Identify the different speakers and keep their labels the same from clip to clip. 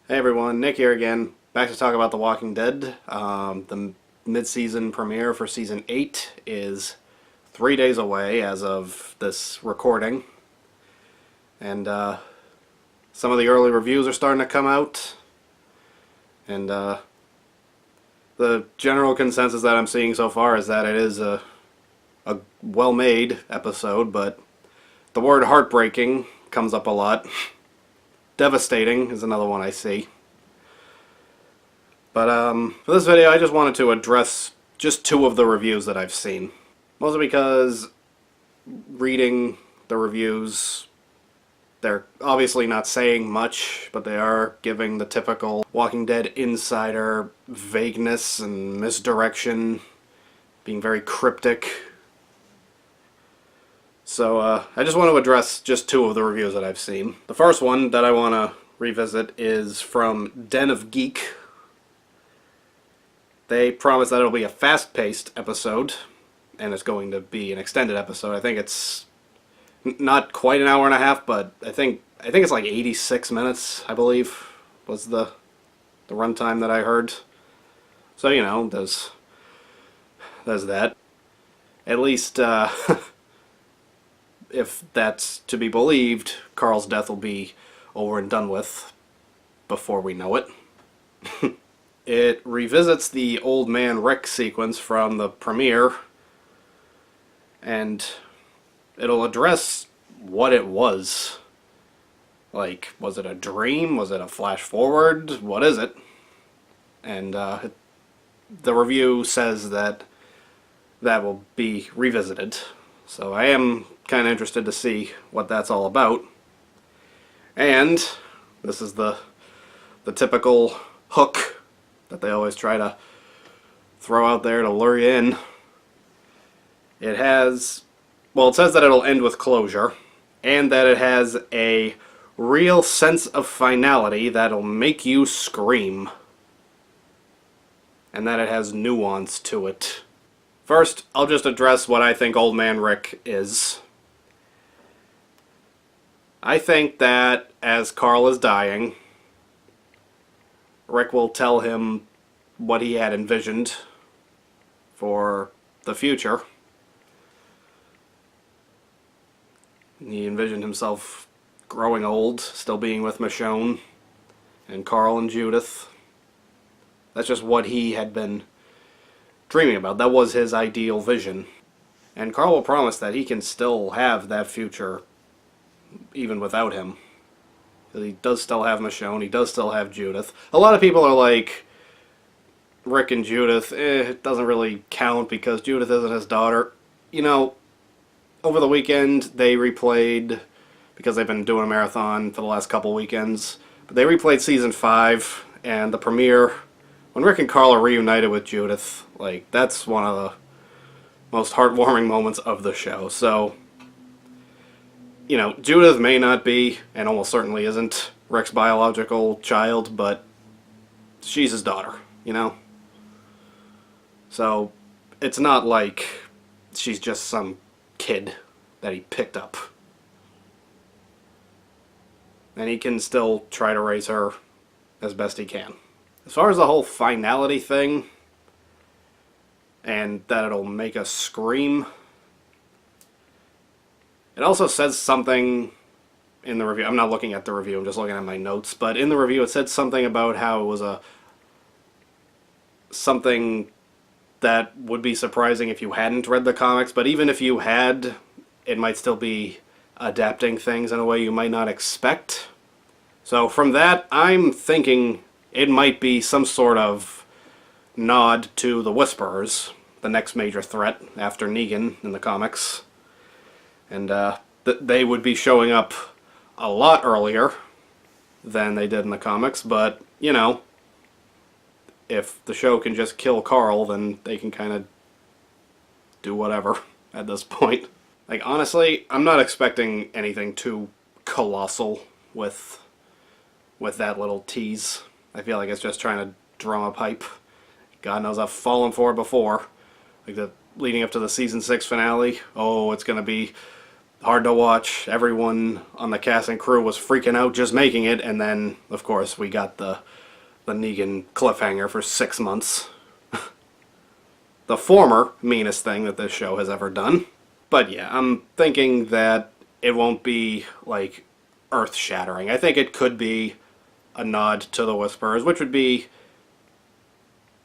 Speaker 1: Hey everyone, Nick here again, back to talk about The Walking Dead. The mid-season premiere for Season 8 is 3 days away as of this recording. And some of the early reviews are starting to come out. And the general consensus that I'm seeing so far is that it is a well-made episode, but the word heartbreaking comes up a lot. Devastating is another one I see. But for this video, I just wanted to address just two of the reviews that I've seen. Mostly because reading the reviews, they're obviously not saying much, but they are giving the typical Walking Dead insider vagueness and misdirection, being very cryptic. So I just want to address just two of the reviews that I've seen. The first one that I want to revisit is from Den Of Geek. They promise that it'll be a fast-paced episode, and it's going to be an extended episode. I think it's not quite an hour and a half, but I think it's like 86 minutes, I believe, was the runtime that I heard. So, you know, there's that. At least, if that's to be believed, Carl's death will be over and done with before we know it. It revisits the Old Man Rick sequence from the premiere, and it'll address what it was. Like, was it a dream? Was it a flash forward? What is it? And the review says that that will be revisited. So I am kind of interested to see what that's all about. And this is the typical hook that they always try to throw out there to lure you in. It has, well, it says that it'll end with closure, and that it has a real sense of finality that'll make you scream, and that it has nuance to it. First, I'll just address what I think Old Man Rick is. I think that as Carl is dying, Rick will tell him what he had envisioned for the future. He envisioned himself growing old, still being with Michonne, and Carl and Judith. That's just what he had been dreaming about. That was his ideal vision. And Carl will promise that he can still have that future even without him. He does still have Michonne, he does still have Judith. A lot of people are like, Rick and Judith, it doesn't really count because Judith isn't his daughter. You know, over the weekend they replayed, because they've been doing a marathon for the last couple weekends, but they replayed Season 5 and the premiere. When Rick and Carl are reunited with Judith, like, that's one of the most heartwarming moments of the show. So, you know, Judith may not be, and almost certainly isn't, Rick's biological child, but she's his daughter, you know? So, it's not like she's just some kid that he picked up. And he can still try to raise her as best he can. As far as the whole finality thing, and that it'll make us scream, it also says something in the review. I'm not looking at the review, I'm just looking at my notes. But in the review it said something about how it was something that would be surprising if you hadn't read the comics. But even if you had, it might still be adapting things in a way you might not expect. So from that, I'm thinking it might be some sort of nod to the Whisperers, the next major threat after Negan in the comics. And they would be showing up a lot earlier than they did in the comics, but, you know, if the show can just kill Carl, then they can kind of do whatever at this point. Like, honestly, I'm not expecting anything too colossal with that little tease. I feel like it's just trying to drum up hype. God knows I've fallen for it before. Like, leading up to the Season 6 finale, oh, it's going to be hard to watch. Everyone on the cast and crew was freaking out just making it, and then, of course, we got the Negan cliffhanger for 6 months. The former meanest thing that this show has ever done. But yeah, I'm thinking that it won't be, like, earth-shattering. I think it could be a nod to the Whisperers, which would be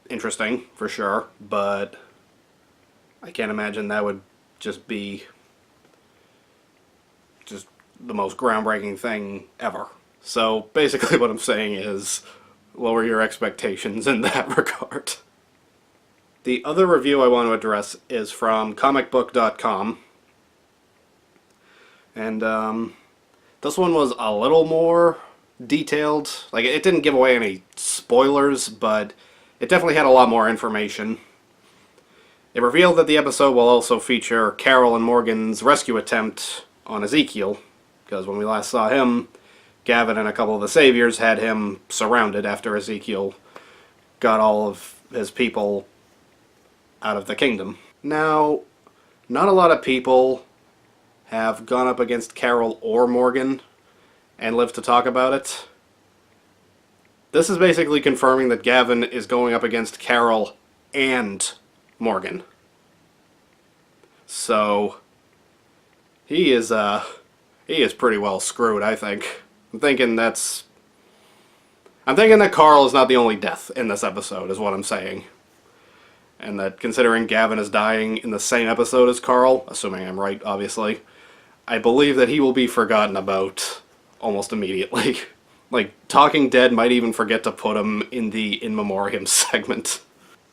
Speaker 1: interesting, for sure, but I can't imagine that would just be just the most groundbreaking thing ever. So basically what I'm saying is lower your expectations in that regard. The other review I want to address is from comicbook.com, and this one was a little more detailed. Like, it didn't give away any spoilers, but it definitely had a lot more information. It revealed that the episode will also feature Carol and Morgan's rescue attempt on Ezekiel, because when we last saw him, Gavin and a couple of the Saviors had him surrounded after Ezekiel got all of his people out of the kingdom. Now, not a lot of people have gone up against Carol or Morgan and lived to talk about it. This is basically confirming that Gavin is going up against Carol and Morgan. So he is pretty well screwed, I think. I'm thinking that Carl is not the only death in this episode, is what I'm saying. And that considering Gavin is dying in the same episode as Carl, assuming I'm right, obviously, I believe that he will be forgotten about almost immediately. Like, Talking Dead might even forget to put him in the In Memoriam segment.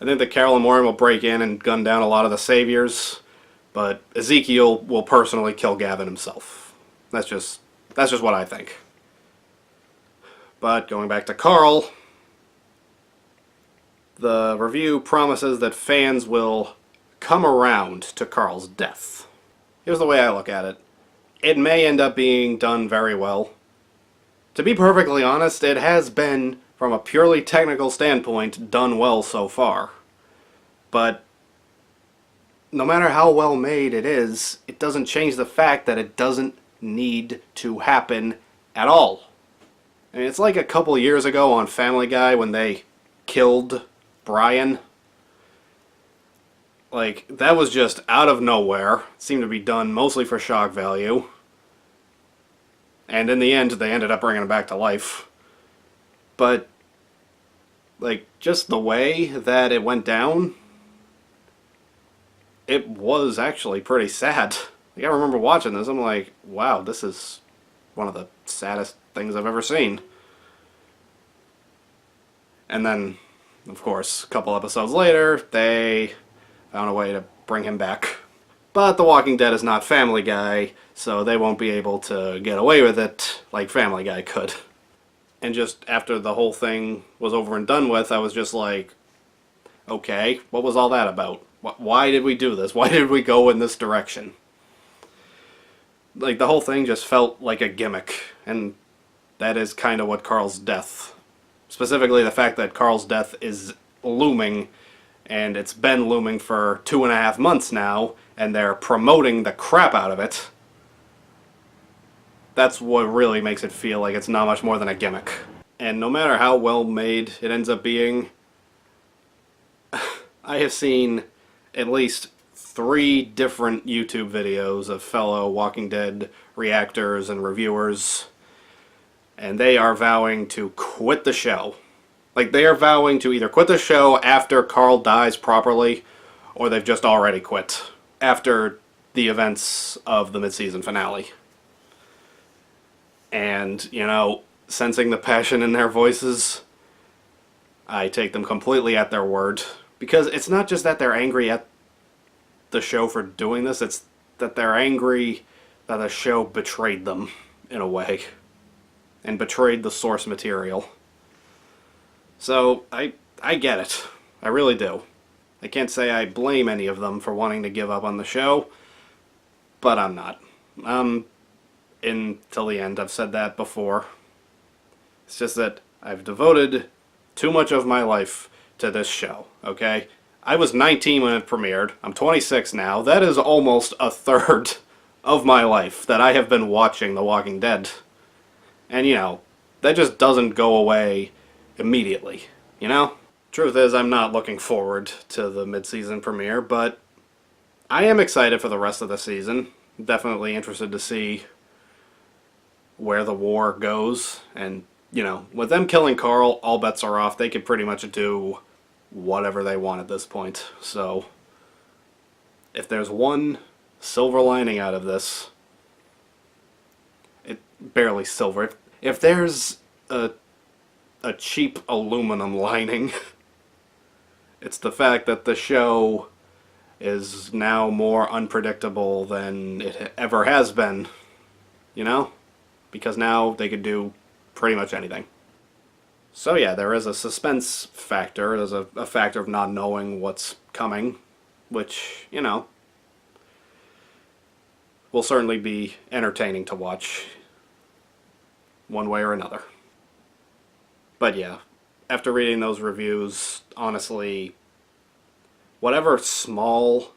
Speaker 1: I think that Carol and Morgan will break in and gun down a lot of the Saviors, but Ezekiel will personally kill Gavin himself. That's just what I think. But going back to Carl, the review promises that fans will come around to Carl's death. Here's the way I look at it. It may end up being done very well. To be perfectly honest, it has been, from a purely technical standpoint, done well so far. But no matter how well made it is, it doesn't change the fact that it doesn't need to happen at all. I mean, it's like a couple years ago on Family Guy when they killed Brian. Like, that was just out of nowhere. It seemed to be done mostly for shock value. And in the end, they ended up bringing him back to life. But, like, just the way that it went down, it was actually pretty sad. Like, I remember watching this, I'm like, wow, this is one of the saddest things I've ever seen. And then, of course, a couple episodes later, they found a way to bring him back. But The Walking Dead is not Family Guy, so they won't be able to get away with it like Family Guy could. And just after the whole thing was over and done with, I was just like, okay, what was all that about? Why did we do this? Why did we go in this direction? Like, the whole thing just felt like a gimmick, and that is kind of what Carl's death, specifically the fact that Carl's death is looming, and it's been looming for 2.5 months now, and they're promoting the crap out of it. That's what really makes it feel like it's not much more than a gimmick. And no matter how well made it ends up being, I have seen at least 3 different YouTube videos of fellow Walking Dead reactors and reviewers, and they are vowing to quit the show. Like, they are vowing to either quit the show after Carl dies properly, or they've just already quit after the events of the mid-season finale. And, you know, sensing the passion in their voices, I take them completely at their word. Because it's not just that they're angry at the show for doing this, it's that they're angry that the show betrayed them, in a way. And betrayed the source material. So, I get it. I really do. I can't say I blame any of them for wanting to give up on the show, but I'm not. I'm in till the end. I've said that before. It's just that I've devoted too much of my life to this show, okay? I was 19 when it premiered. I'm 26 now. That is almost a third of my life that I have been watching The Walking Dead. And, you know, that just doesn't go away immediately, you know? Truth is, I'm not looking forward to the mid-season premiere, but I am excited for the rest of the season. Definitely interested to see where the war goes. And, you know, with them killing Carl, all bets are off. They could pretty much do whatever they want at this point. So, if there's one silver lining out of this, it barely silver. If there's a cheap aluminum lining, it's the fact that the show is now more unpredictable than it ever has been, you know? Because now they could do pretty much anything. So yeah, there is a suspense factor. There's a factor of not knowing what's coming, which, you know, will certainly be entertaining to watch one way or another. But yeah, after reading those reviews, honestly, whatever small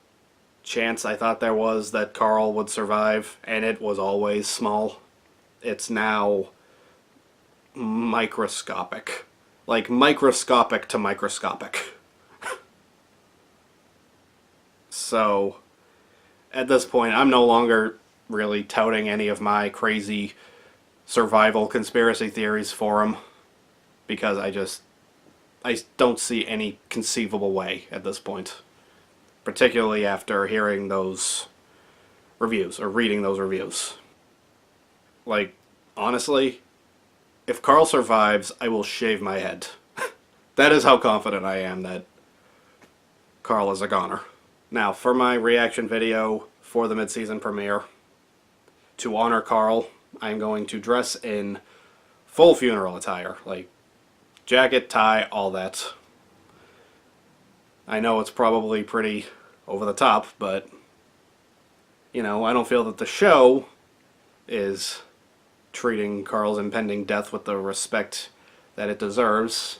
Speaker 1: chance I thought there was that Carl would survive, and it was always small, it's now microscopic. Like, microscopic to microscopic. So, at this point, I'm no longer really touting any of my crazy survival conspiracy theories for him, because I don't see any conceivable way at this point. Particularly after hearing those reviews, or reading those reviews. Like, honestly, if Carl survives, I will shave my head. That is how confident I am that Carl is a goner. Now, for my reaction video for the mid-season premiere, to honor Carl, I'm going to dress in full funeral attire, like jacket, tie, all that. I know it's probably pretty over the top, but, you know, I don't feel that the show is treating Carl's impending death with the respect that it deserves.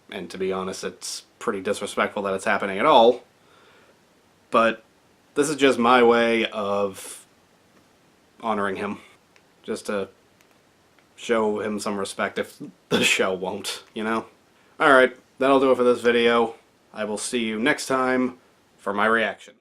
Speaker 1: And to be honest, it's pretty disrespectful that it's happening at all. But this is just my way of honoring him. Just to show him some respect if the show won't, you know? Alright, that'll do it for this video. I will see you next time for my reaction.